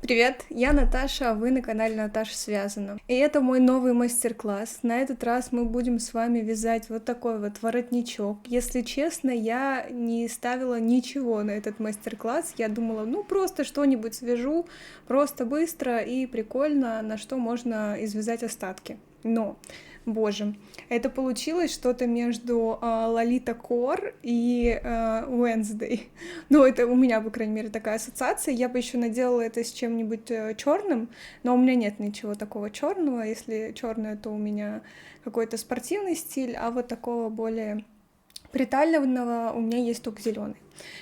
Привет, я Наташа, а вы на канале Наташа Связана. И это мой новый мастер-класс. На этот раз мы будем с вами вязать вот такой вот воротничок. Если честно, я не ставила ничего на этот мастер-класс. Я думала, просто что-нибудь свяжу, просто быстро и прикольно, на что можно извязать остатки. Но, боже, это получилось что-то между Лолита Кор и Wednesday. Это у меня, по крайней мере, такая ассоциация. Я бы еще наделала это с чем-нибудь черным, но у меня нет ничего такого черного. Если черное, то у меня какой-то спортивный стиль, а вот такого более приталенного у меня есть только зеленый.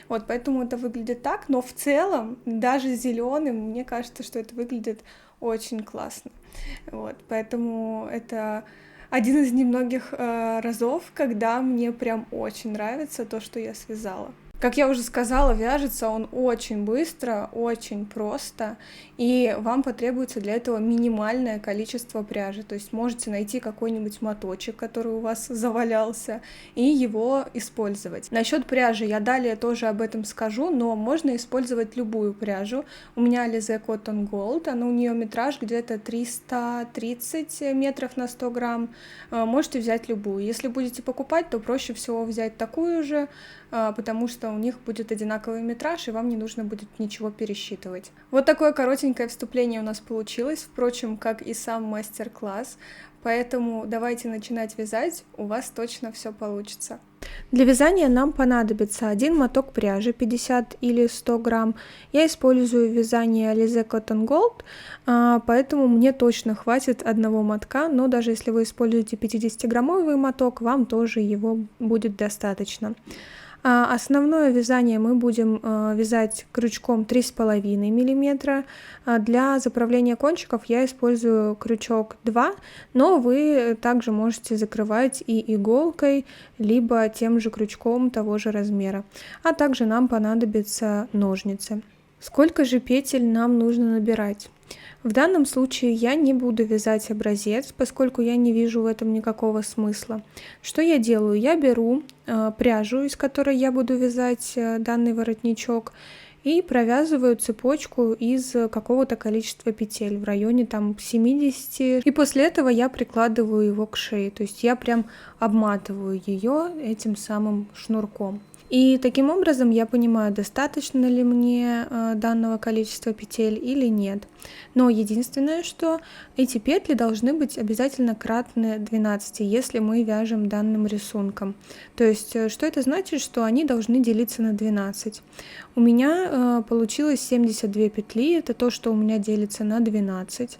Поэтому это выглядит так, но в целом, даже зеленым, мне кажется, что это выглядит очень классно. Поэтому это один из немногих разов, когда мне прям очень нравится то, что я связала. Как я уже сказала, вяжется он очень быстро, очень просто, и вам потребуется для этого минимальное количество пряжи. То есть можете найти какой-нибудь моточек, который у вас завалялся, и его использовать. Насчет пряжи я далее тоже об этом скажу, но можно использовать любую пряжу. У меня Alize Cotton Gold, у нее метраж где-то 330 метров на 100 грамм. Можете взять любую. Если будете покупать, то проще всего взять такую же, потому что у них будет одинаковый метраж, и вам не нужно будет ничего пересчитывать. Вот такое коротенькое вступление у нас получилось, впрочем, как и сам мастер-класс, поэтому давайте начинать вязать, у вас точно все получится. Для вязания нам понадобится один моток пряжи 50 или 100 грамм. Я использую вязание Alize Cotton Gold, поэтому мне точно хватит одного мотка, но даже если вы используете 50-граммовый моток, вам тоже его будет достаточно. Основное вязание мы будем вязать крючком 3,5 мм. Для заправления кончиков я использую крючок 2, но вы также можете закрывать и иголкой, либо тем же крючком того же размера. А также нам понадобятся ножницы. Сколько же петель нам нужно набирать? В данном случае я не буду вязать образец, поскольку я не вижу в этом никакого смысла. Что я делаю? Я беру пряжу, из которой я буду вязать данный воротничок, и провязываю цепочку из какого-то количества петель, в районе 70. И после этого я прикладываю его к шее, то есть я прям обматываю ее этим самым шнурком. И таким образом я понимаю, достаточно ли мне данного количества петель или нет. Но единственное, что эти петли должны быть обязательно кратны 12, если мы вяжем данным рисунком. То есть, что это значит? Что они должны делиться на 12. У меня получилось 72 петли, это то, что у меня делится на 12.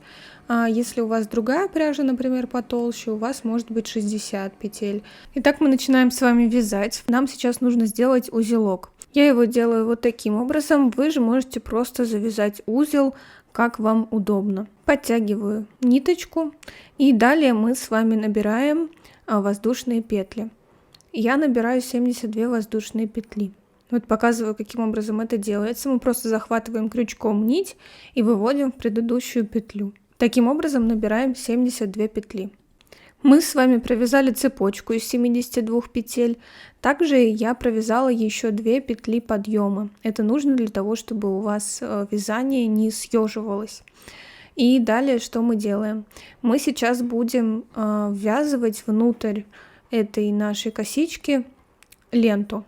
Если у вас другая пряжа, например, потолще, у вас может быть 60 петель. Итак, мы начинаем с вами вязать. Нам сейчас нужно сделать узелок. Я его делаю вот таким образом. Вы же можете просто завязать узел, как вам удобно. Подтягиваю ниточку, и далее мы с вами набираем воздушные петли. Я набираю 72 воздушные петли. Показываю, каким образом это делается. Мы просто захватываем крючком нить и выводим в предыдущую петлю. Таким образом набираем 72 петли. Мы с вами провязали цепочку из 72 петель. Также я провязала еще 2 петли подъема. Это нужно для того, чтобы у вас вязание не съеживалось. И далее что мы делаем? Мы сейчас будем ввязывать внутрь этой нашей косички ленту.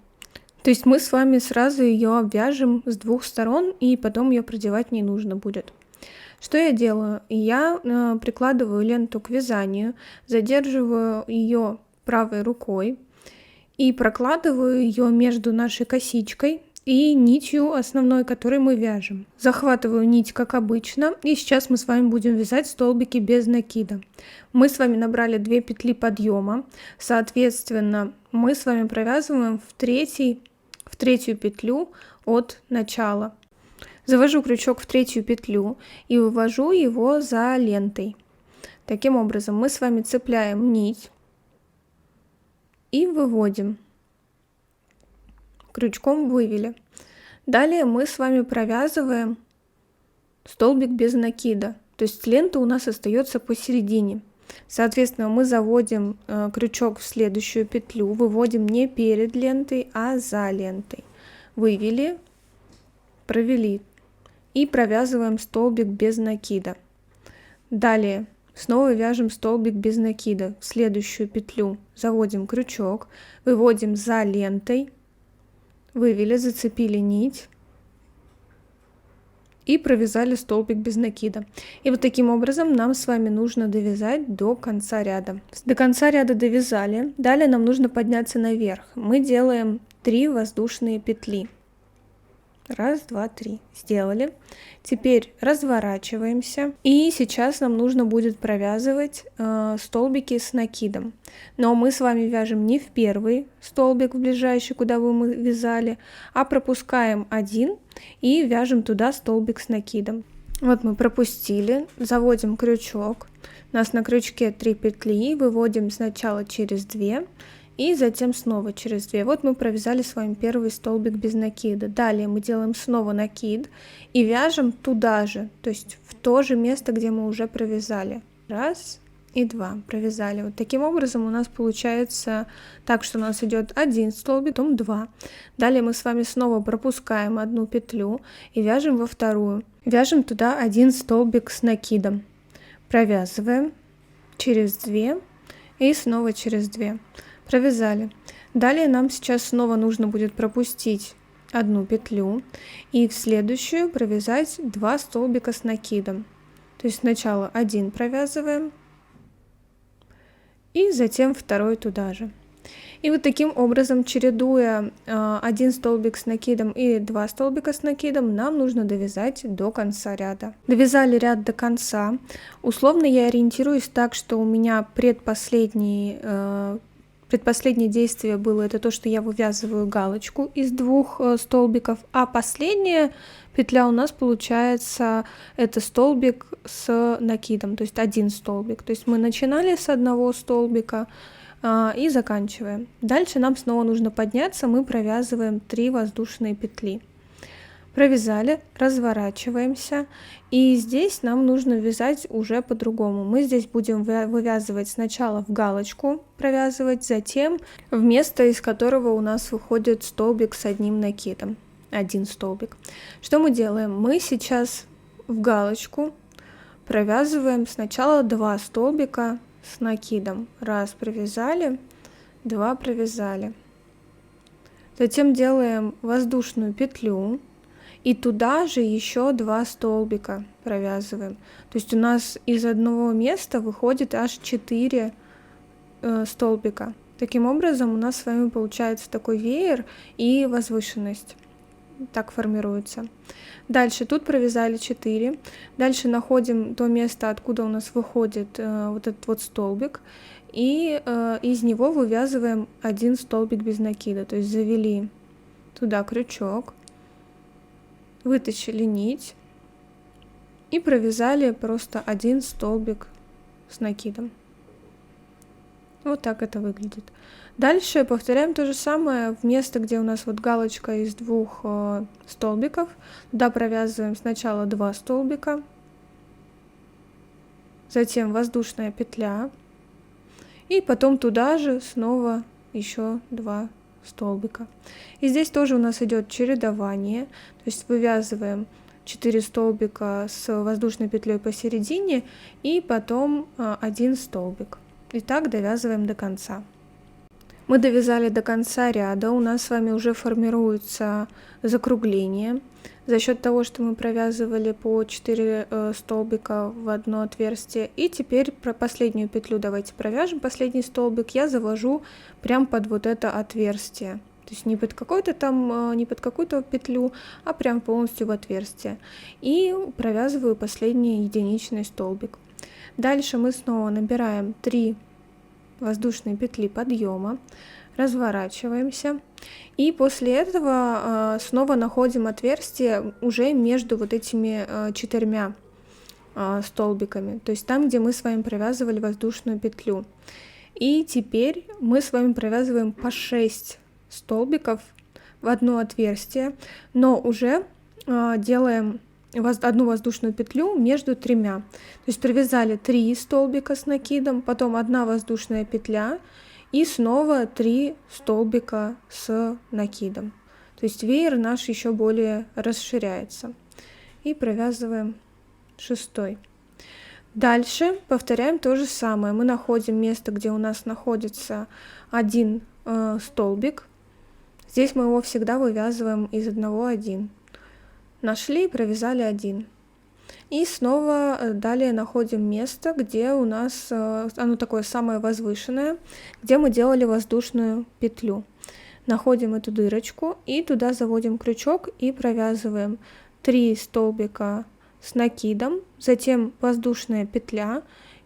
То есть мы с вами сразу ее обвяжем с двух сторон, и потом ее продевать не нужно будет. Что я делаю? Я прикладываю ленту к вязанию, задерживаю ее правой рукой и прокладываю ее между нашей косичкой и нитью основной, которой мы вяжем. Захватываю нить, как обычно, и сейчас мы с вами будем вязать столбики без накида. Мы с вами набрали 2 петли подъема, соответственно, мы с вами провязываем в третью петлю от начала. Завожу крючок в третью петлю и вывожу его за лентой. Таким образом мы с вами цепляем нить и выводим. Крючком вывели. Далее мы с вами провязываем столбик без накида. То есть лента у нас остается посередине. Соответственно, мы заводим крючок в следующую петлю, выводим не перед лентой, а за лентой. Вывели, провели и провязываем столбик без накида. Далее снова вяжем столбик без накида. В следующую петлю заводим крючок, выводим за лентой, вывели, зацепили нить и провязали столбик без накида. И вот таким образом нам с вами нужно довязать до конца ряда. До конца ряда довязали. Далее нам нужно подняться наверх. Мы делаем 3 воздушные петли. 1, 2, 3. Сделали. Теперь разворачиваемся. И сейчас нам нужно будет провязывать столбики с накидом. Но мы с вами вяжем не в первый столбик, в ближайший, куда бы мы вязали, а пропускаем один и вяжем туда столбик с накидом. Вот мы пропустили, заводим крючок. У нас на крючке 3 петли, выводим сначала через 2. И затем снова через 2. Вот мы провязали с вами первый столбик без накида. Далее мы делаем снова накид и вяжем туда же, то есть в то же место, где мы уже провязали. 1 и 2 провязали. Вот таким образом у нас получается так, что у нас идет 1 столбик, потом 2. Далее мы с вами снова пропускаем одну петлю и вяжем во вторую. Вяжем туда 1 столбик с накидом. Провязываем через 2 и снова через 2. Провязали. Далее нам сейчас снова нужно будет пропустить одну петлю и в следующую провязать 2 столбика с накидом. То есть сначала 1 провязываем и затем второй туда же. И вот таким образом, чередуя 1 столбик с накидом и 2 столбика с накидом, нам нужно довязать до конца ряда. Довязали ряд до конца. Условно я ориентируюсь так, что у меня предпоследнее действие было это то, что я вывязываю галочку из 2 столбиков, а последняя петля у нас получается это столбик с накидом, то есть 1 столбик. То есть мы начинали с 1 столбика и заканчиваем. Дальше нам снова нужно подняться, мы провязываем 3 воздушные петли. Провязали, разворачиваемся, и здесь нам нужно вязать уже по-другому. Мы здесь будем вывязывать сначала в галочку, провязывать, затем в место, из которого у нас выходит столбик с 1 накидом, 1 столбик. Что мы делаем? Мы сейчас в галочку провязываем сначала 2 столбика с накидом. 1 провязали, 2 провязали. Затем делаем воздушную петлю. И туда же еще 2 столбика провязываем. То есть у нас из одного места выходит аж 4 столбика. Таким образом у нас с вами получается такой веер и возвышенность. Так формируется. Дальше тут провязали 4. Дальше находим то место, откуда у нас выходит вот этот вот столбик. И из него вывязываем 1 столбик без накида. То есть завели туда крючок. Вытащили нить и провязали просто 1 столбик с накидом. Вот так это выглядит. Дальше повторяем то же самое в место, где у нас вот галочка из 2 столбиков. Туда провязываем сначала 2 столбика, затем воздушная петля, и потом туда же снова еще 2 столбика. И здесь тоже у нас идет чередование, то есть вывязываем 4 столбика с воздушной петлей посередине и потом 1 столбик. И так довязываем до конца. Мы довязали до конца ряда, у нас с вами уже формируется закругление. За счет того, что мы провязывали по 4 столбика в одно отверстие. И теперь про последнюю петлю давайте провяжем. Последний столбик я завожу прям под вот это отверстие. То есть не под какую-то петлю, а прям полностью в отверстие. И провязываю последний единичный столбик. Дальше мы снова набираем 3 воздушные петли подъема, разворачиваемся. И после этого снова находим отверстие уже между вот этими 4 столбиками, то есть там, где мы с вами провязывали воздушную петлю. И теперь мы с вами провязываем по 6 столбиков в одно отверстие, но уже делаем одну воздушную петлю между 3. То есть провязали 3 столбика с накидом, потом 1 воздушная петля и снова 3 столбика с накидом. То есть веер наш еще более расширяется. и провязываем 6. Дальше повторяем то же самое. Мы находим место, где у нас находится один столбик. Здесь мы его всегда вывязываем из одного 1. Нашли, провязали 1. И снова далее находим место, где у нас оно такое самое возвышенное, где мы делали воздушную петлю. Находим эту дырочку и туда заводим крючок и провязываем 3 столбика с накидом, затем воздушная петля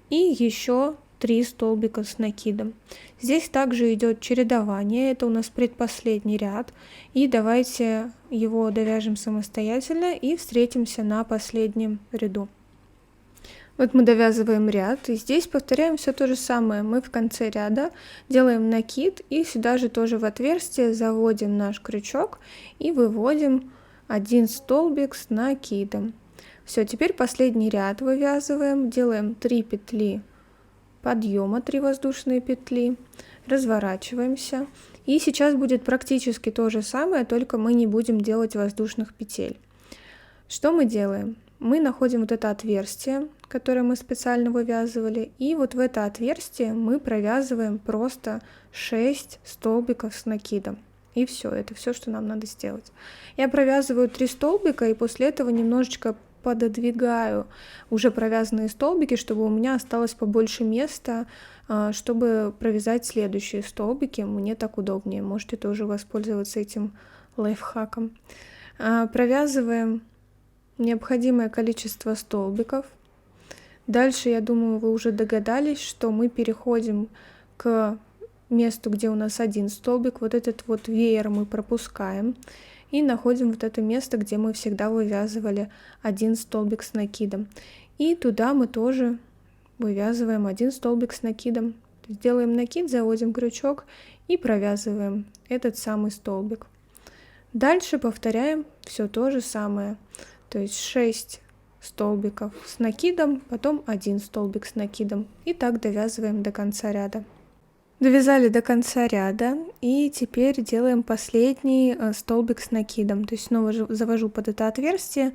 и еще 3 столбика с накидом. Здесь также идет чередование, это у нас предпоследний ряд, и давайте его довяжем самостоятельно и встретимся на последнем ряду. Вот мы довязываем ряд, и здесь повторяем все то же самое. Мы в конце ряда делаем накид и сюда же тоже в отверстие заводим наш крючок и выводим 1 столбик с накидом. Все, теперь последний ряд вывязываем, делаем 3 петли подъема, 3 воздушные петли, разворачиваемся. И сейчас будет практически то же самое, только мы не будем делать воздушных петель. Что мы делаем? Мы находим вот это отверстие, которое мы специально вывязывали, и вот в это отверстие мы провязываем просто 6 столбиков с накидом. И все, это все, что нам надо сделать. Я провязываю 3 столбика и после этого немножечко пододвигаю уже провязанные столбики, чтобы у меня осталось побольше места, чтобы провязать следующие столбики. Мне так удобнее. Можете тоже воспользоваться этим лайфхаком. Провязываем необходимое количество столбиков. Дальше, я думаю, вы уже догадались, что мы переходим к месту, где у нас 1 столбик. Вот этот вот веер мы пропускаем. И находим вот это место, где мы всегда вывязывали 1 столбик с накидом. И туда мы тоже вывязываем 1 столбик с накидом. Делаем накид, заводим крючок и провязываем этот самый столбик. Дальше повторяем все то же самое. То есть 6 столбиков с накидом, потом 1 столбик с накидом. И так довязываем до конца ряда. Довязали до конца ряда, и теперь делаем последний столбик с накидом. То есть снова завожу под это отверстие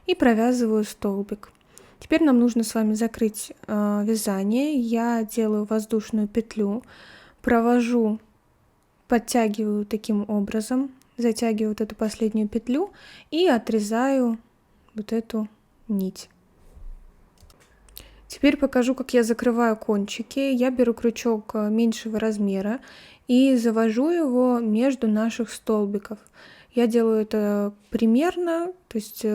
и провязываю столбик. Теперь нам нужно с вами закрыть вязание. Я делаю воздушную петлю, провожу, подтягиваю таким образом, затягиваю вот эту последнюю петлю и отрезаю вот эту нить. Теперь покажу, как я закрываю кончики. Я беру крючок меньшего размера и завожу его между наших столбиков. Я делаю это примерно, то есть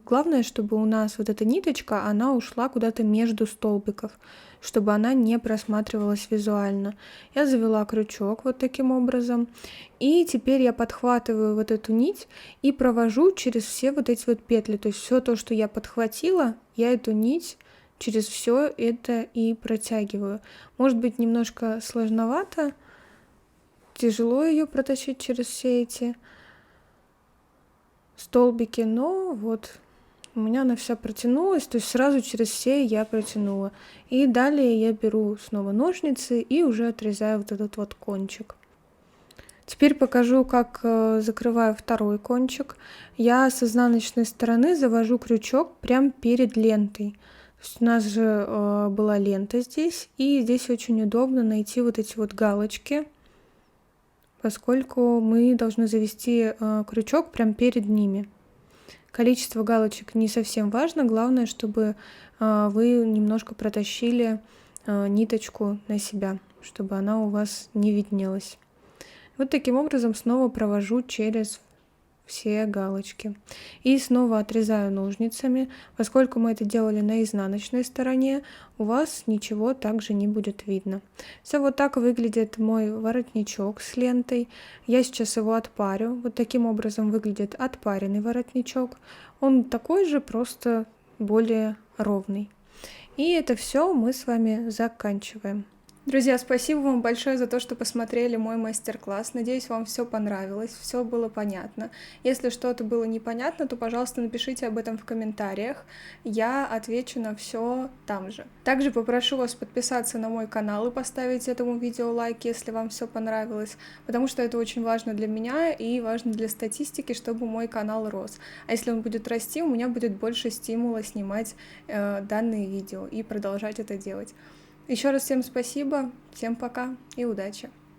главное, чтобы у нас вот эта ниточка, она ушла куда-то между столбиков, чтобы она не просматривалась визуально. Я завела крючок вот таким образом, и теперь я подхватываю вот эту нить и провожу через все вот эти вот петли. То есть все то, что я подхватила, я эту нить через все это и протягиваю. Может быть, немножко сложновато, тяжело ее протащить через все эти столбики, но вот у меня она вся протянулась, то есть сразу через все я протянула. И далее я беру снова ножницы и уже отрезаю вот этот вот кончик. Теперь покажу, как закрываю второй кончик. Я с изнаночной стороны завожу крючок прямо перед лентой. То есть у нас же была лента здесь, и здесь очень удобно найти вот эти вот галочки, поскольку мы должны завести крючок прямо перед ними. Количество галочек не совсем важно, главное, чтобы вы немножко протащили ниточку на себя, чтобы она у вас не виднелась. Вот таким образом снова провожу через все галочки. И снова отрезаю ножницами. Поскольку мы это делали на изнаночной стороне, у вас ничего также не будет видно. Все вот так выглядит мой воротничок с лентой. Я сейчас его отпарю. Вот таким образом выглядит отпаренный воротничок. Он такой же, просто более ровный. И это все мы с вами заканчиваем. Друзья, спасибо вам большое за то, что посмотрели мой мастер-класс. Надеюсь, вам все понравилось, все было понятно. Если что-то было непонятно, то, пожалуйста, напишите об этом в комментариях. Я отвечу на все там же. Также попрошу вас подписаться на мой канал и поставить этому видео лайк, если вам все понравилось, потому что это очень важно для меня и важно для статистики, чтобы мой канал рос. А если он будет расти, у меня будет больше стимула снимать данные видео и продолжать это делать. Еще раз всем спасибо, всем пока и удачи!